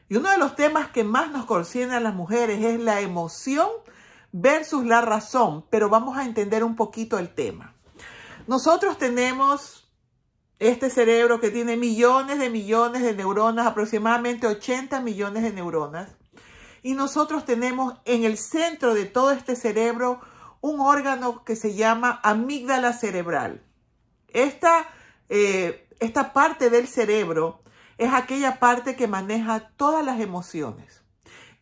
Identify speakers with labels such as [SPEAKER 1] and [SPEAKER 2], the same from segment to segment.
[SPEAKER 1] Y uno de los temas que más nos concierne a las mujeres es la emoción versus la razón, pero vamos a entender un poquito el tema. Nosotros tenemos este cerebro que tiene millones de neuronas, aproximadamente 80 millones de neuronas. Y nosotros tenemos en el centro de todo este cerebro un órgano que se llama amígdala cerebral. Esta parte del cerebro es aquella parte que maneja todas las emociones.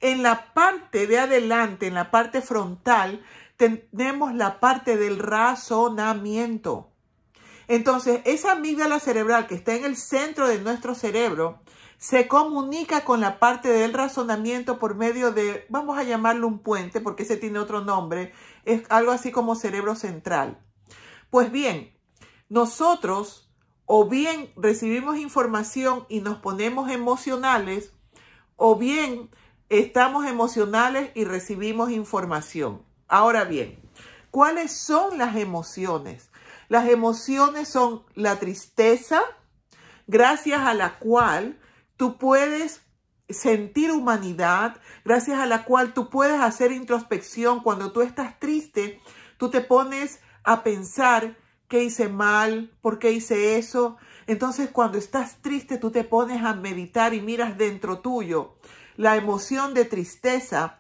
[SPEAKER 1] En la parte de adelante, en la parte frontal, tenemos la parte del razonamiento. Entonces, esa amígdala cerebral que está en el centro de nuestro cerebro se comunica con la parte del razonamiento por medio de, vamos a llamarlo un puente, porque ese tiene otro nombre, es algo así como cerebro central. Pues bien, nosotros o bien recibimos información y nos ponemos emocionales, o bien estamos emocionales y recibimos información. Ahora bien, ¿cuáles son las emociones? Las emociones son la tristeza, gracias a la cual tú puedes sentir humanidad, gracias a la cual tú puedes hacer introspección. Cuando tú estás triste, tú te pones a pensar qué hice mal, por qué hice eso. Entonces, cuando estás triste, tú te pones a meditar y miras dentro tuyo. La emoción de tristeza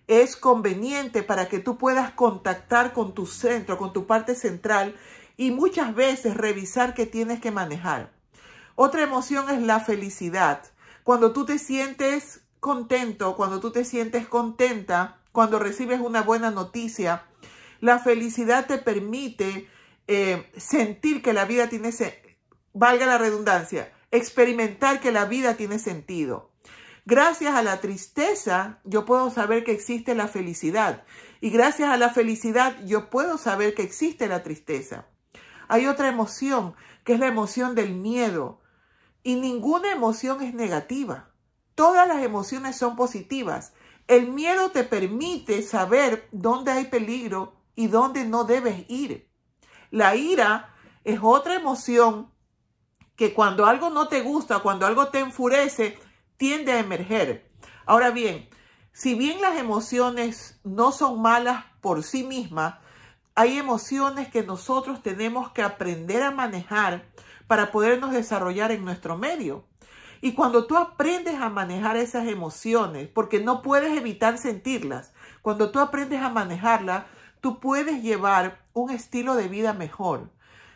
[SPEAKER 1] es conveniente para que tú puedas contactar con tu centro, con tu parte central, y muchas veces revisar qué tienes que manejar. Otra emoción es la felicidad. Cuando tú te sientes contento, cuando tú te sientes contenta, cuando recibes una buena noticia, la felicidad te permite sentir que la vida tiene, valga la redundancia, experimentar que la vida tiene sentido. Gracias a la tristeza, yo puedo saber que existe la felicidad. Y gracias a la felicidad, yo puedo saber que existe la tristeza. Hay otra emoción, que es la emoción del miedo. Y ninguna emoción es negativa. Todas las emociones son positivas. El miedo te permite saber dónde hay peligro y dónde no debes ir. La ira es otra emoción que cuando algo no te gusta, cuando algo te enfurece, tiende a emerger. Ahora bien, si bien las emociones no son malas por sí mismas, hay emociones que nosotros tenemos que aprender a manejar para podernos desarrollar en nuestro medio. Y cuando tú aprendes a manejar esas emociones, porque no puedes evitar sentirlas, cuando tú aprendes a manejarlas, tú puedes llevar un estilo de vida mejor.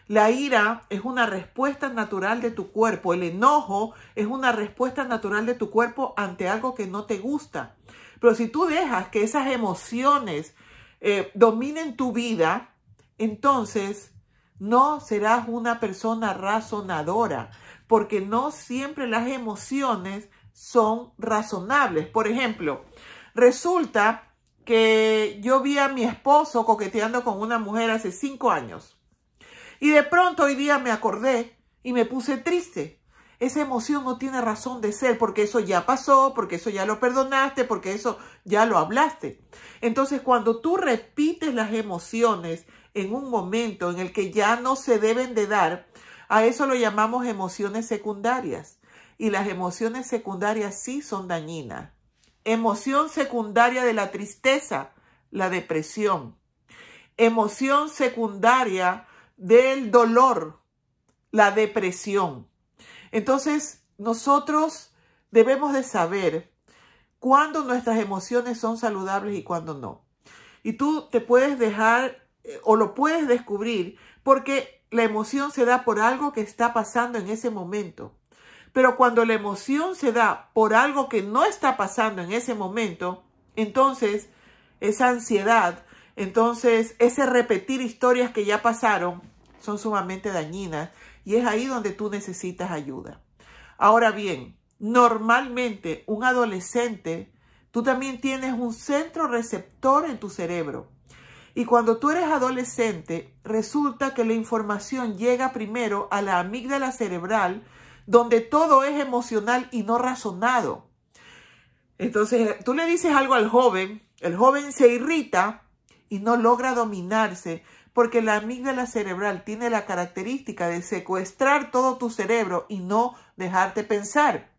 [SPEAKER 1] La ira es una respuesta natural de tu cuerpo. El enojo es una respuesta natural de tu cuerpo ante algo que no te gusta. Pero si tú dejas que esas emociones dominen tu vida, entonces no serás una persona razonadora, porque no siempre las emociones son razonables. Por ejemplo, resulta que yo vi a mi esposo coqueteando con una mujer hace 5 años. Y de pronto hoy día me acordé y me puse triste. Esa emoción no tiene razón de ser, porque eso ya pasó, porque eso ya lo perdonaste, porque eso ya lo hablaste. Entonces, cuando tú repites las emociones en un momento en el que ya no se deben de dar, a eso lo llamamos emociones secundarias. Y las emociones secundarias sí son dañinas. Emoción secundaria de la tristeza, la depresión. Emoción secundaria del dolor, la depresión. Entonces, nosotros debemos de saber cuándo nuestras emociones son saludables y cuándo no. Y tú te puedes dejar o lo puedes descubrir porque la emoción se da por algo que está pasando en ese momento. Pero cuando la emoción se da por algo que no está pasando en ese momento, entonces esa ansiedad, entonces ese repetir historias que ya pasaron son sumamente dañinas y es ahí donde tú necesitas ayuda. Ahora bien, normalmente un adolescente, tú también tienes un centro receptor en tu cerebro. Y cuando tú eres adolescente, resulta que la información llega primero a la amígdala cerebral, donde todo es emocional y no razonado. Entonces, tú le dices algo al joven, el joven se irrita y no logra dominarse, porque la amígdala cerebral tiene la característica de secuestrar todo tu cerebro y no dejarte pensar.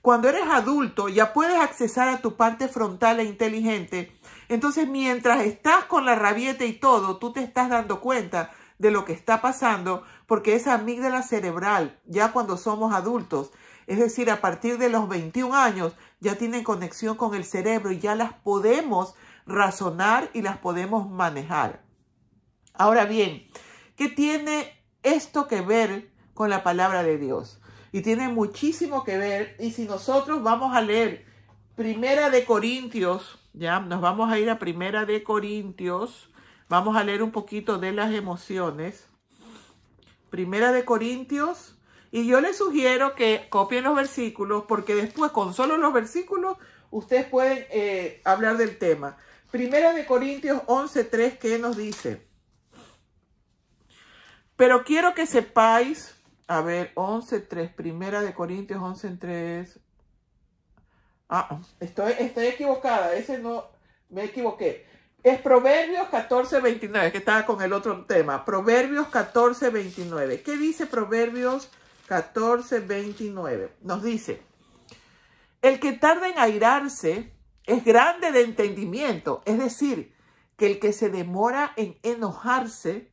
[SPEAKER 1] Cuando eres adulto ya puedes accesar a tu parte frontal e inteligente. Entonces mientras estás con la rabieta y todo, tú te estás dando cuenta de lo que está pasando, porque esa amígdala cerebral, ya cuando somos adultos, es decir, a partir de los 21 años, ya tienen conexión con el cerebro y ya las podemos razonar y las podemos manejar. Ahora bien, ¿qué tiene esto que ver con la palabra de Dios? Y tiene muchísimo que ver. Y si nosotros vamos a leer Primera de Corintios, ya nos vamos a ir a Primera de Corintios, vamos a leer un poquito de las emociones. Primera de Corintios, y yo les sugiero que copien los versículos, porque después con solo los versículos ustedes pueden hablar del tema. Primera de Corintios 11:3, ¿qué nos dice? Pero quiero que sepáis, a ver, 11:3, Primera de Corintios 11:3. Estoy equivocada, ese no, me equivoqué. Es Proverbios 14:29, que estaba con el otro tema. Proverbios 14:29. ¿Qué dice Proverbios 14:29? Nos dice: el que tarda en airarse es grande de entendimiento. Es decir, que el que se demora en enojarse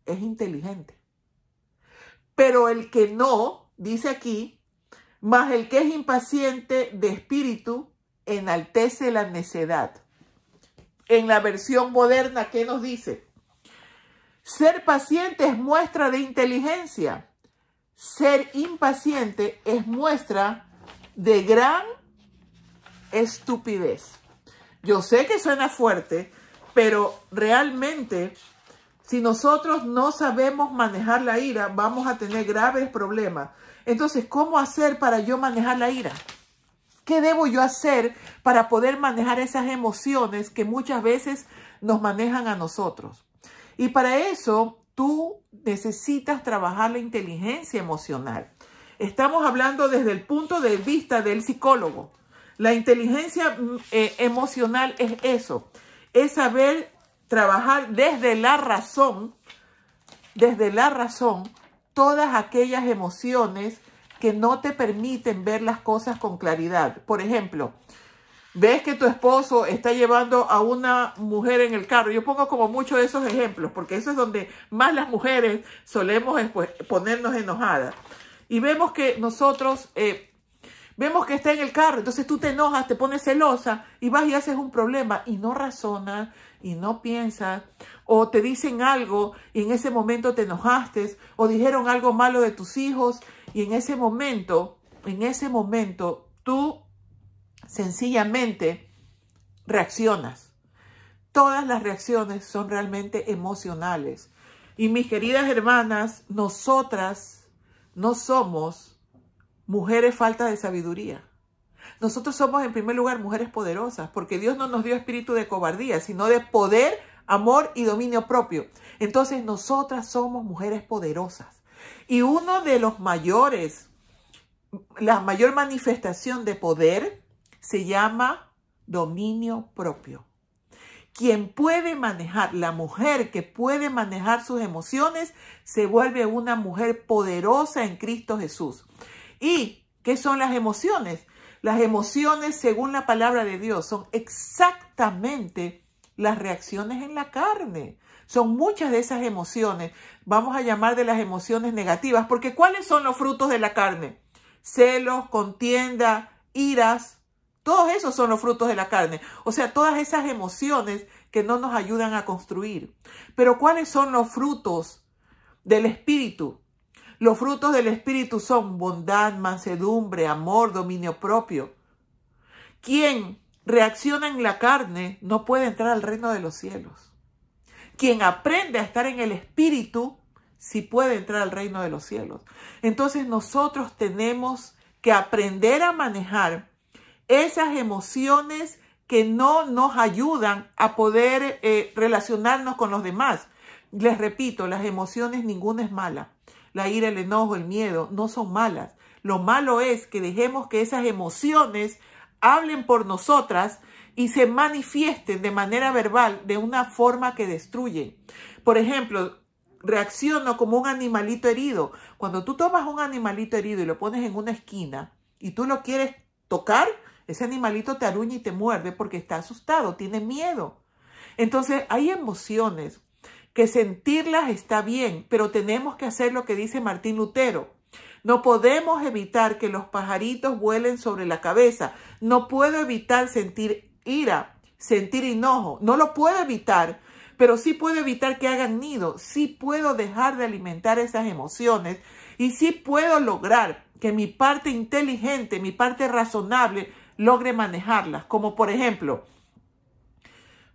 [SPEAKER 1] es inteligente. Pero el que no, dice aquí, mas el que es impaciente de espíritu enaltece la necedad. En la versión moderna, ¿qué nos dice? Ser paciente es muestra de inteligencia. Ser impaciente es muestra de gran estupidez. Yo sé que suena fuerte, pero realmente, si nosotros no sabemos manejar la ira, vamos a tener graves problemas. Entonces, ¿cómo hacer para yo manejar la ira? ¿Qué debo yo hacer para poder manejar esas emociones que muchas veces nos manejan a nosotros? Y para eso, tú necesitas trabajar la inteligencia emocional. Estamos hablando desde el punto de vista del psicólogo. La inteligencia emocional es eso, es saber trabajar desde la razón, todas aquellas emociones que no te permiten ver las cosas con claridad. Por ejemplo, ves que tu esposo está llevando a una mujer en el carro. Yo pongo como muchos de esos ejemplos, porque eso es donde más las mujeres solemos ponernos enojadas. Y vemos que nosotros, vemos que está en el carro, entonces tú te enojas, te pones celosa y vas y haces un problema y no razonas y no piensas, o te dicen algo y en ese momento te enojaste, o dijeron algo malo de tus hijos y en ese momento tú sencillamente reaccionas. Todas las reacciones son realmente emocionales. Y mis queridas hermanas, nosotras no somos mujeres faltas de sabiduría. Nosotros somos en primer lugar mujeres poderosas, porque Dios no nos dio espíritu de cobardía, sino de poder, amor y dominio propio. Entonces nosotras somos mujeres poderosas. Y uno de los mayores, la mayor manifestación de poder se llama dominio propio. Quien puede manejar, la mujer que puede manejar sus emociones, se vuelve una mujer poderosa en Cristo Jesús. ¿Y qué son las emociones? Las emociones, según la palabra de Dios, son exactamente las reacciones en la carne. Son muchas de esas emociones, vamos a llamar de las emociones negativas, porque ¿cuáles son los frutos de la carne? Celos, contienda, iras, todos esos son los frutos de la carne. O sea, todas esas emociones que no nos ayudan a construir. Pero ¿cuáles son los frutos del Espíritu? Los frutos del Espíritu son bondad, mansedumbre, amor, dominio propio. Quien reacciona en la carne no puede entrar al reino de los cielos. Quien aprende a estar en el Espíritu sí puede entrar al reino de los cielos. Entonces nosotros tenemos que aprender a manejar esas emociones que no nos ayudan a poder relacionarnos con los demás. Les repito, las emociones ninguna es mala. La ira, el enojo, el miedo no son malas. Lo malo es que dejemos que esas emociones hablen por nosotras y se manifiesten de manera verbal de una forma que destruyen. Por ejemplo, reacciono como un animalito herido. Cuando tú tomas un animalito herido y lo pones en una esquina y tú lo quieres tocar, ese animalito te aruña y te muerde porque está asustado, tiene miedo. Entonces hay emociones que sentirlas está bien, pero tenemos que hacer lo que dice Martín Lutero. No podemos evitar que los pajaritos vuelen sobre la cabeza. No puedo evitar sentir ira, sentir enojo. No lo puedo evitar, pero sí puedo evitar que hagan nido. Sí puedo dejar de alimentar esas emociones y sí puedo lograr que mi parte inteligente, mi parte razonable, logre manejarlas. Como por ejemplo,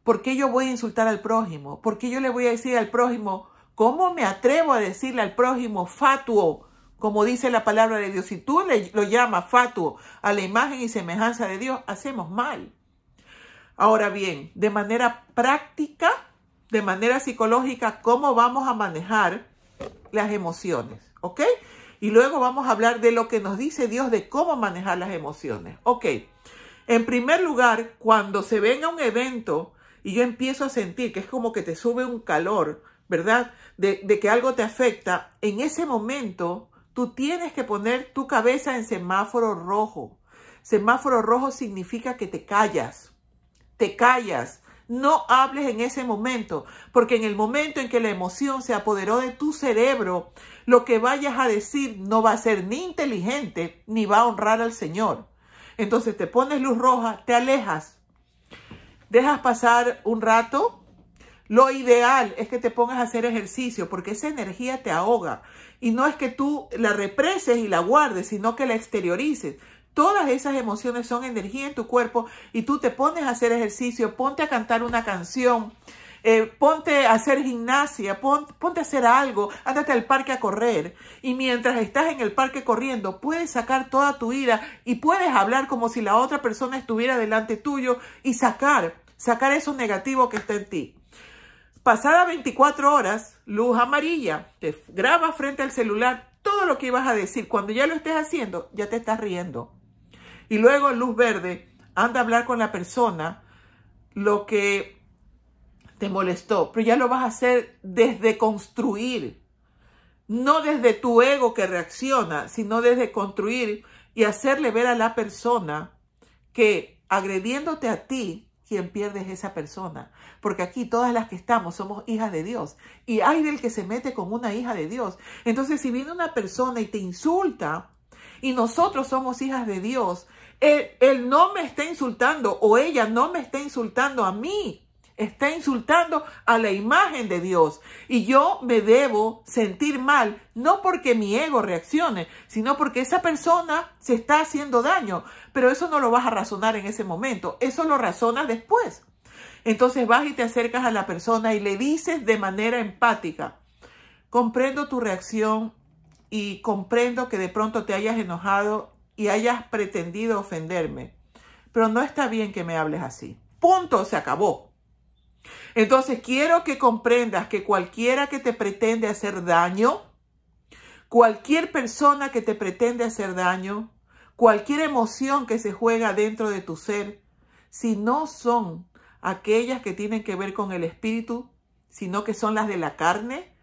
[SPEAKER 1] ¿por qué yo voy a insultar al prójimo? ¿Por qué yo le voy a decir al prójimo? ¿Cómo me atrevo a decirle al prójimo fatuo? Como dice la palabra de Dios, si tú lo llamas fatuo a la imagen y semejanza de Dios, hacemos mal. Ahora bien, de manera práctica, de manera psicológica, ¿cómo vamos a manejar las emociones? ¿Ok? Y luego vamos a hablar de lo que nos dice Dios de cómo manejar las emociones. Ok. En primer lugar, cuando se venga un evento y yo empiezo a sentir que es como que te sube un calor, ¿verdad? De que algo te afecta, en ese momento tú tienes que poner tu cabeza en semáforo rojo. Semáforo rojo significa que te callas. Te callas. No hables en ese momento, porque en el momento en que la emoción se apoderó de tu cerebro, lo que vayas a decir no va a ser ni inteligente ni va a honrar al Señor. Entonces te pones luz roja, te alejas, dejas pasar un rato. Lo ideal es que te pongas a hacer ejercicio porque esa energía te ahoga. Y no es que tú la represes y la guardes, sino que la exteriorices. Todas esas emociones son energía en tu cuerpo y tú te pones a hacer ejercicio, ponte a cantar una canción, ponte a hacer gimnasia, ponte a hacer algo, ándate al parque a correr. Y mientras estás en el parque corriendo, puedes sacar toda tu ira y puedes hablar como si la otra persona estuviera delante tuyo y sacar eso negativo que está en ti. Pasadas 24 horas, luz amarilla, te grabas frente al celular todo lo que ibas a decir. Cuando ya lo estés haciendo, ya te estás riendo. Y luego luz verde, anda a hablar con la persona lo que te molestó. Pero ya lo vas a hacer desde construir. No desde tu ego que reacciona, sino desde construir y hacerle ver a la persona que agrediéndote a ti, quien pierde es esa persona. Porque aquí todas las que estamos somos hijas de Dios. Y hay del que se mete con una hija de Dios. Entonces, si viene una persona y te insulta, y nosotros somos hijas de Dios, él no me está insultando o ella no me está insultando a mí. Está insultando a la imagen de Dios. Y yo me debo sentir mal, no porque mi ego reaccione, sino porque esa persona se está haciendo daño. Pero eso no lo vas a razonar en ese momento. Eso lo razonas después. Entonces vas y te acercas a la persona y le dices de manera empática: comprendo tu reacción y comprendo que de pronto te hayas enojado y hayas pretendido ofenderme. Pero no está bien que me hables así. Punto, se acabó. Entonces quiero que comprendas que cualquiera que te pretende hacer daño, cualquier persona que te pretende hacer daño, cualquier emoción que se juega dentro de tu ser, si no son aquellas que tienen que ver con el espíritu, sino que son las de la carne,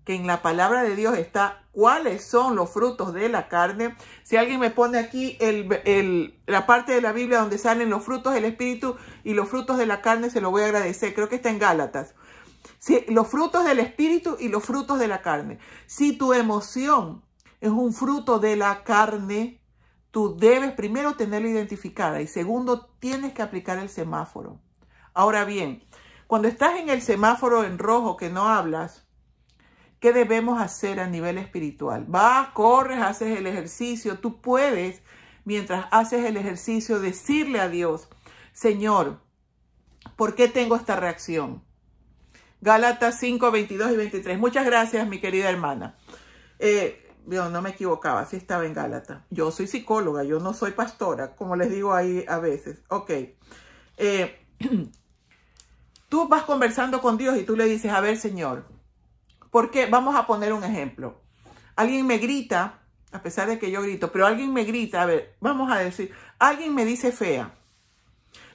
[SPEAKER 1] que en la palabra de Dios está cuáles son los frutos de la carne. Si alguien me pone aquí la parte de la Biblia donde salen los frutos del espíritu y los frutos de la carne, se lo voy a agradecer. Creo que está en Gálatas. Sí, los frutos del espíritu y los frutos de la carne. Si tu emoción es un fruto de la carne, tú debes primero tenerla identificada y segundo, tienes que aplicar el semáforo. Ahora bien, cuando estás en el semáforo en rojo que no hablas, ¿qué debemos hacer a nivel espiritual? Vas, corres, haces el ejercicio. Tú puedes, mientras haces el ejercicio, decirle a Dios: Señor, ¿por qué tengo esta reacción? Gálatas 5, 22 y 23. Muchas gracias, mi querida hermana. No me equivocaba, sí estaba en Gálatas. Yo soy psicóloga, yo no soy pastora, como les digo ahí a veces. Ok. Tú vas conversando con Dios y tú le dices: a ver, Señor, porque vamos a poner un ejemplo. Alguien me grita, a pesar de que yo grito, pero alguien me grita, a ver, vamos a decir, alguien me dice fea.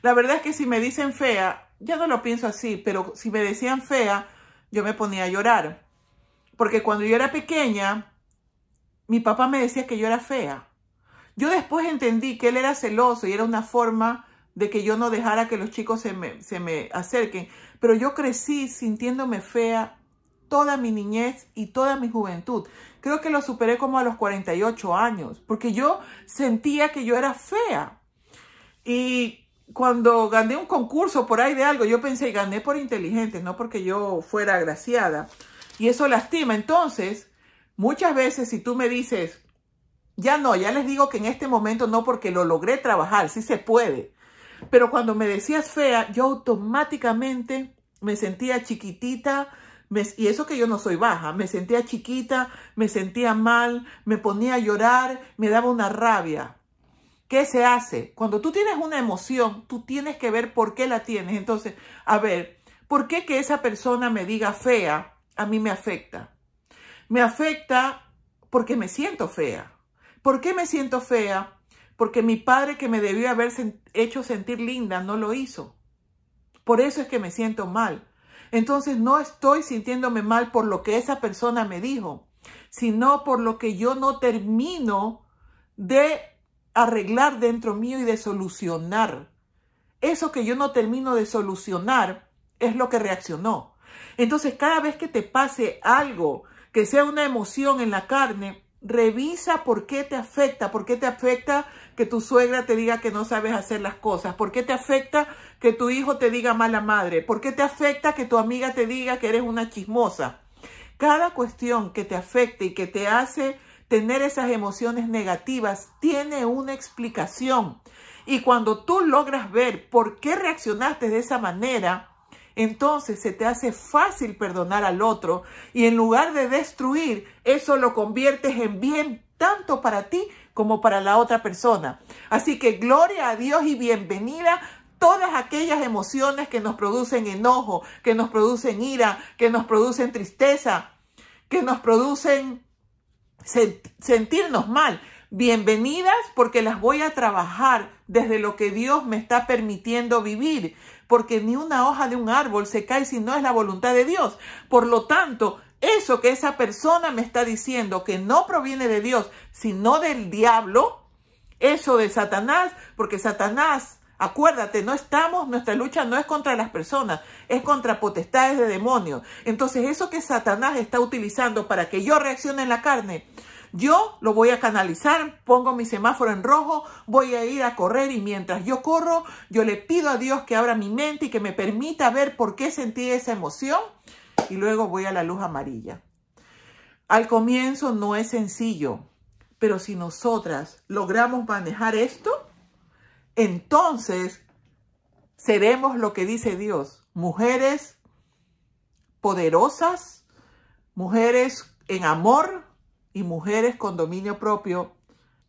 [SPEAKER 1] La verdad es que si me dicen fea, ya no lo pienso así, pero si me decían fea, yo me ponía a llorar. Porque cuando yo era pequeña, mi papá me decía que yo era fea. Yo después entendí que él era celoso y era una forma de que yo no dejara que los chicos se me acerquen. Pero yo crecí sintiéndome fea toda mi niñez y toda mi juventud. Creo que lo superé como a los 48 años, porque yo sentía que yo era fea. Y cuando gané un concurso por ahí de algo, yo pensé, gané por inteligente, no porque yo fuera agraciada. Y eso lastima. Entonces, muchas veces si tú me dices, ya no, ya les digo que en este momento no, porque lo logré trabajar, sí se puede. Pero cuando me decías fea, yo automáticamente me sentía chiquitita, y eso que yo no soy baja, me sentía chiquita, me sentía mal, me ponía a llorar, me daba una rabia. ¿Qué se hace? Cuando tú tienes una emoción, tú tienes que ver por qué la tienes. Entonces, a ver, ¿por qué que esa persona me diga fea a mí me afecta? Me afecta porque me siento fea. ¿Por qué me siento fea? Porque mi padre, que me debió haber hecho sentir linda, no lo hizo. Por eso es que me siento mal. Entonces no estoy sintiéndome mal por lo que esa persona me dijo, sino por lo que yo no termino de arreglar dentro mío y de solucionar. Eso que yo no termino de solucionar es lo que reaccionó. Entonces, cada vez que te pase algo, que sea una emoción en la carne, revisa por qué te afecta. ¿Por qué te afecta que tu suegra te diga que no sabes hacer las cosas? ¿Por qué te afecta que tu hijo te diga mala madre? ¿Por qué te afecta que tu amiga te diga que eres una chismosa? Cada cuestión que te afecte y que te hace tener esas emociones negativas tiene una explicación. Y cuando tú logras ver por qué reaccionaste de esa manera, entonces se te hace fácil perdonar al otro, y en lugar de destruir, eso lo conviertes en bien tanto para ti como para la otra persona. Así que gloria a Dios y bienvenida todas aquellas emociones que nos producen enojo, que nos producen ira, que nos producen tristeza, que nos producen sentirnos mal. Bienvenidas, porque las voy a trabajar desde lo que Dios me está permitiendo vivir, porque ni una hoja de un árbol se cae si no es la voluntad de Dios. Por lo tanto, eso que esa persona me está diciendo que no proviene de Dios, sino del diablo, eso de Satanás, porque Satanás, acuérdate, nuestra lucha no es contra las personas, es contra potestades de demonios. Entonces, eso que Satanás está utilizando para que yo reaccione en la carne, yo lo voy a canalizar, pongo mi semáforo en rojo, voy a ir a correr, y mientras yo corro, yo le pido a Dios que abra mi mente y que me permita ver por qué sentí esa emoción, y luego voy a la luz amarilla. Al comienzo no es sencillo, pero si nosotras logramos manejar esto, entonces seremos lo que dice Dios, mujeres poderosas, mujeres en amor y mujeres con dominio propio.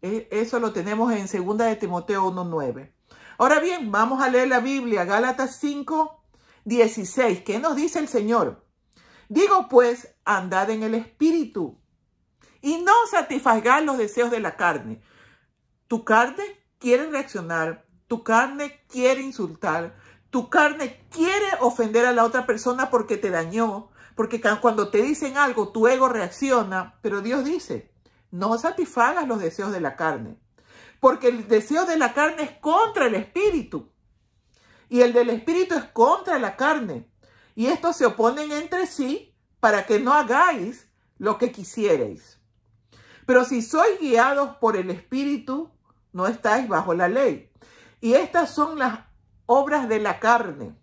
[SPEAKER 1] Eso lo tenemos en 2 de Timoteo 1:9. Ahora bien, vamos a leer la Biblia, Gálatas 5:16. ¿Qué nos dice el Señor? Digo pues, andad en el Espíritu y no satisfagáis los deseos de la carne. Tu carne quiere reaccionar, tu carne quiere insultar, tu carne quiere ofender a la otra persona porque te dañó, porque cuando te dicen algo, tu ego reacciona. Pero Dios dice, no satisfagas los deseos de la carne, porque el deseo de la carne es contra el Espíritu, y el del Espíritu es contra la carne, y estos se oponen entre sí para que no hagáis lo que quisierais. Pero si sois guiados por el Espíritu, no estáis bajo la ley. Y estas son las obras de la carne: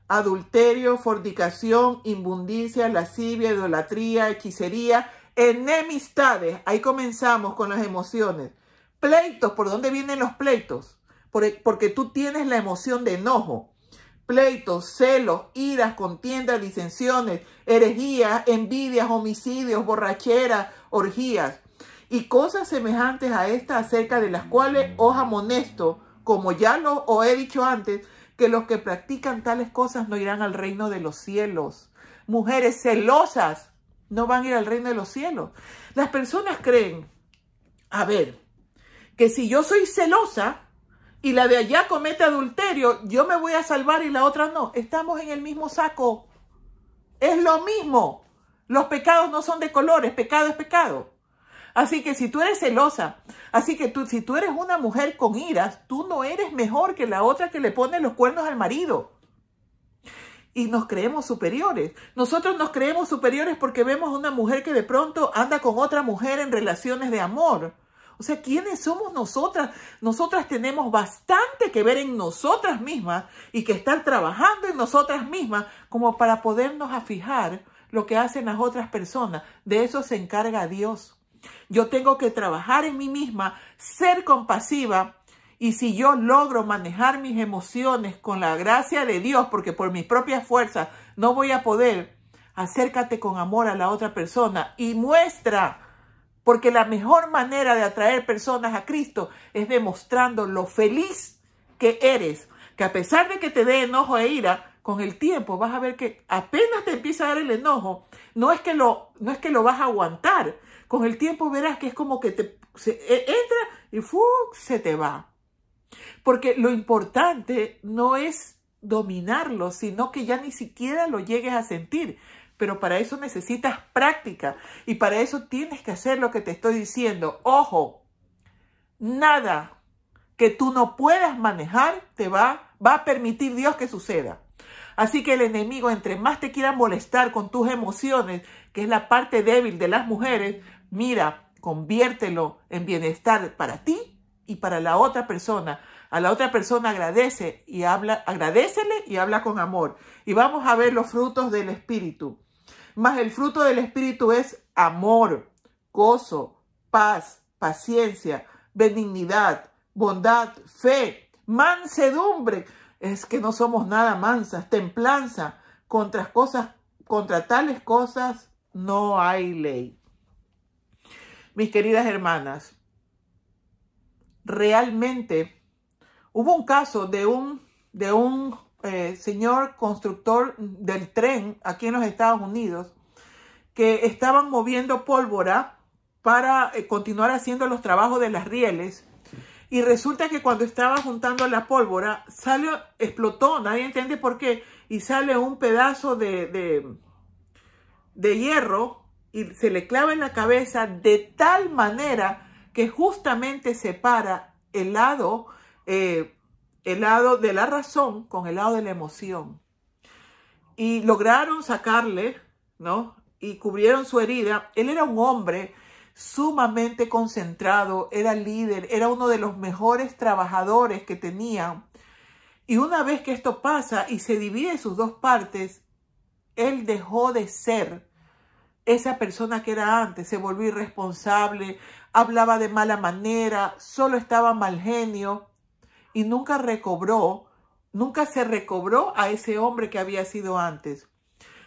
[SPEAKER 1] adulterio, fornicación, inmundicia, lascivia, idolatría, hechicería, enemistades. Ahí comenzamos con las emociones. Pleitos. ¿Por dónde vienen los pleitos? Porque tú tienes la emoción de enojo. Pleitos, celos, iras, contiendas, disensiones, herejías, envidias, homicidios, borracheras, orgías y cosas semejantes a estas, acerca de las cuales os amonesto, como ya os he dicho antes, que los que practican tales cosas no irán al reino de los cielos. Mujeres celosas no van a ir al reino de los cielos. Las personas creen, a ver, que si yo soy celosa y la de allá comete adulterio, yo me voy a salvar y la otra no. Estamos en el mismo saco. Es lo mismo. Los pecados no son de colores, pecado es pecado. Así que si tú eres celosa, si tú eres una mujer con iras, tú no eres mejor que la otra que le pone los cuernos al marido. Y nos creemos superiores. Nosotros nos creemos superiores porque vemos a una mujer que de pronto anda con otra mujer en relaciones de amor. O sea, ¿quiénes somos nosotras? Nosotras tenemos bastante que ver en nosotras mismas y que estar trabajando en nosotras mismas como para podernos fijar lo que hacen las otras personas. De eso se encarga Dios. Yo tengo que trabajar en mí misma, ser compasiva. Y si yo logro manejar mis emociones con la gracia de Dios, porque por mis propias fuerzas no voy a poder, acércate con amor a la otra persona y muestra, porque la mejor manera de atraer personas a Cristo es demostrando lo feliz que eres, que a pesar de que te dé enojo e ira, con el tiempo vas a ver que apenas te empieza a dar el enojo, no es que lo vas a aguantar, con el tiempo verás que es como que entra y se te va. Porque lo importante no es dominarlo, sino que ya ni siquiera lo llegues a sentir. Pero para eso necesitas práctica y para eso tienes que hacer lo que te estoy diciendo. Ojo, nada que tú no puedas manejar te va a permitir Dios que suceda. Así que el enemigo, entre más te quiera molestar con tus emociones, que es la parte débil de las mujeres, mira, conviértelo en bienestar para ti y para la otra persona. A la otra persona agradécele y habla con amor. Y vamos a ver los frutos del Espíritu. Más el fruto del Espíritu es amor, gozo, paz, paciencia, benignidad, bondad, fe, mansedumbre. Es que no somos nada mansas, templanza. Contra tales cosas no hay ley. Mis queridas hermanas, realmente hubo un caso de un señor constructor del tren aquí en los Estados Unidos que estaban moviendo pólvora para continuar haciendo los trabajos de las rieles y resulta que cuando estaba juntando la pólvora explotó, nadie entiende por qué, y sale un pedazo de hierro y se le clava en la cabeza de tal manera que justamente separa el lado de la razón con el lado de la emoción. Y lograron sacarle, ¿no? Y cubrieron su herida. Él era un hombre sumamente concentrado, era líder, era uno de los mejores trabajadores que tenían. Y una vez que esto pasa y se divide en sus dos partes, él dejó de ser esa persona que era antes, se volvió irresponsable, hablaba de mala manera, solo estaba mal genio. Y nunca se recobró a ese hombre que había sido antes.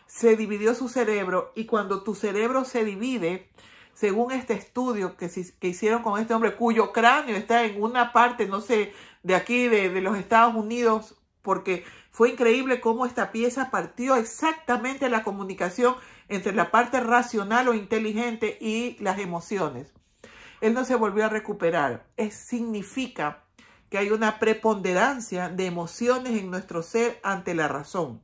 [SPEAKER 1] Se dividió su cerebro y cuando tu cerebro se divide, según este estudio que hicieron con este hombre, cuyo cráneo está en una parte, no sé, de aquí, de los Estados Unidos, porque fue increíble cómo esta pieza partió exactamente la comunicación entre la parte racional o inteligente y las emociones. Él no se volvió a recuperar. Significa que hay una preponderancia de emociones en nuestro ser ante la razón.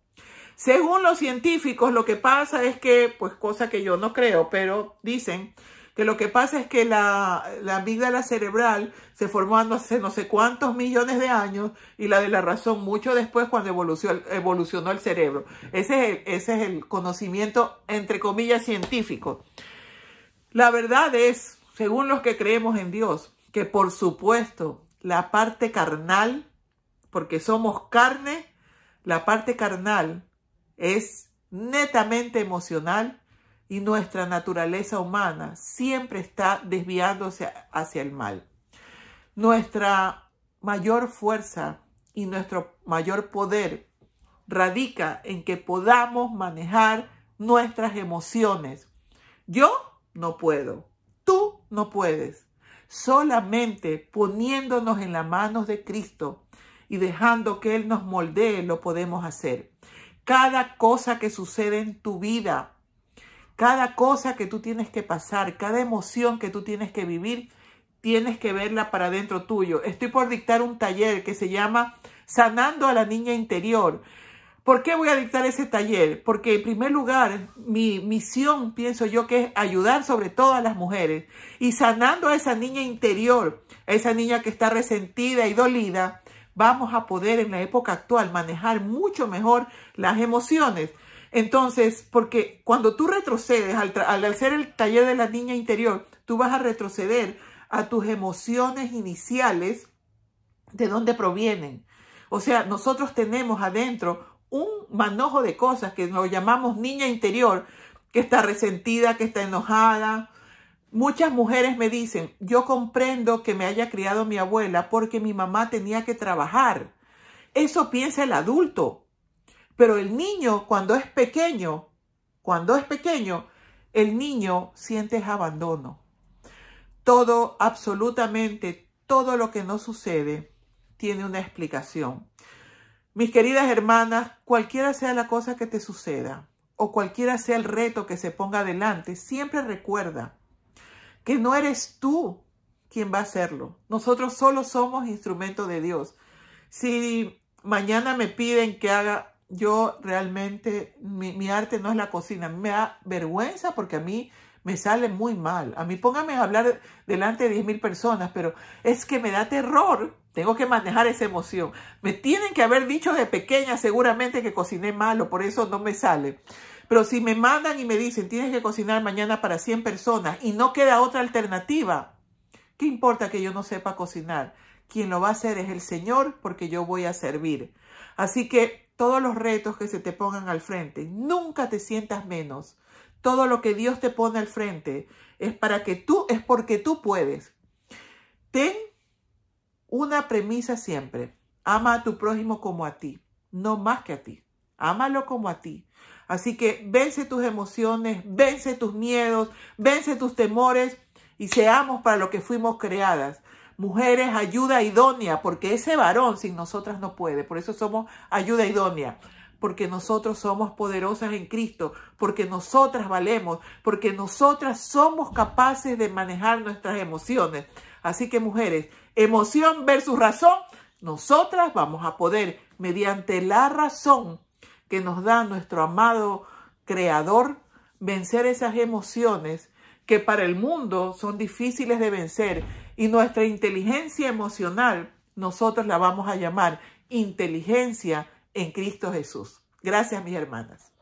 [SPEAKER 1] Según los científicos, lo que pasa es que, pues cosa que yo no creo, pero dicen que lo que pasa es que la amígdala cerebral se formó hace no sé cuántos millones de años y la de la razón mucho después cuando evolucionó el cerebro. Ese es el conocimiento, entre comillas, científico. La verdad es, según los que creemos en Dios, que por supuesto la parte carnal, porque somos carne, la parte carnal es netamente emocional y nuestra naturaleza humana siempre está desviándose hacia el mal. Nuestra mayor fuerza y nuestro mayor poder radica en que podamos manejar nuestras emociones. Yo no puedo, tú no puedes. Solamente poniéndonos en las manos de Cristo y dejando que Él nos moldee, lo podemos hacer. Cada cosa que sucede en tu vida, cada cosa que tú tienes que pasar, cada emoción que tú tienes que vivir, tienes que verla para dentro tuyo. Estoy por dictar un taller que se llama Sanando a la Niña Interior, ¿Por qué voy a dictar ese taller? Porque en primer lugar, mi misión, pienso yo, que es ayudar sobre todo a las mujeres y sanando a esa niña interior, a esa niña que está resentida y dolida, vamos a poder en la época actual manejar mucho mejor las emociones. Entonces, porque cuando tú retrocedes al hacer el taller de la niña interior, tú vas a retroceder a tus emociones iniciales, de dónde provienen. O sea, nosotros tenemos adentro un manojo de cosas que lo llamamos niña interior, que está resentida, que está enojada. Muchas mujeres me dicen, yo comprendo que me haya criado mi abuela porque mi mamá tenía que trabajar. Eso piensa el adulto. Pero el niño, cuando es pequeño, el niño siente abandono. Todo, absolutamente todo lo que no sucede tiene una explicación. Mis queridas hermanas, cualquiera sea la cosa que te suceda o cualquiera sea el reto que se ponga adelante, siempre recuerda que no eres tú quien va a hacerlo. Nosotros solo somos instrumentos de Dios. Si mañana me piden que haga, yo realmente, mi arte no es la cocina. Me da vergüenza porque a mí me sale muy mal. A mí póngame a hablar delante de 10,000 personas, pero es que me da terror. Tengo que manejar esa emoción. Me tienen que haber dicho de pequeña seguramente que cociné malo, por eso no me sale. Pero si me mandan y me dicen, tienes que cocinar mañana para 100 personas y no queda otra alternativa, ¿qué importa que yo no sepa cocinar? Quien lo va a hacer es el Señor, porque yo voy a servir. Así que todos los retos que se te pongan al frente, nunca te sientas menos. Todo lo que Dios te pone al frente es porque tú puedes. Ten una premisa siempre. Ama a tu prójimo como a ti, no más que a ti. Ámalo como a ti. Así que vence tus emociones, vence tus miedos, vence tus temores y seamos para lo que fuimos creadas. Mujeres, ayuda idónea, porque ese varón sin nosotras no puede. Por eso somos ayuda idónea. Porque nosotros somos poderosas en Cristo, porque nosotras valemos, porque nosotras somos capaces de manejar nuestras emociones. Así que mujeres, emoción versus razón, nosotras vamos a poder, mediante la razón que nos da nuestro amado Creador, vencer esas emociones que para el mundo son difíciles de vencer. Y nuestra inteligencia emocional, nosotros la vamos a llamar inteligencia en Cristo Jesús. Gracias, mis hermanas.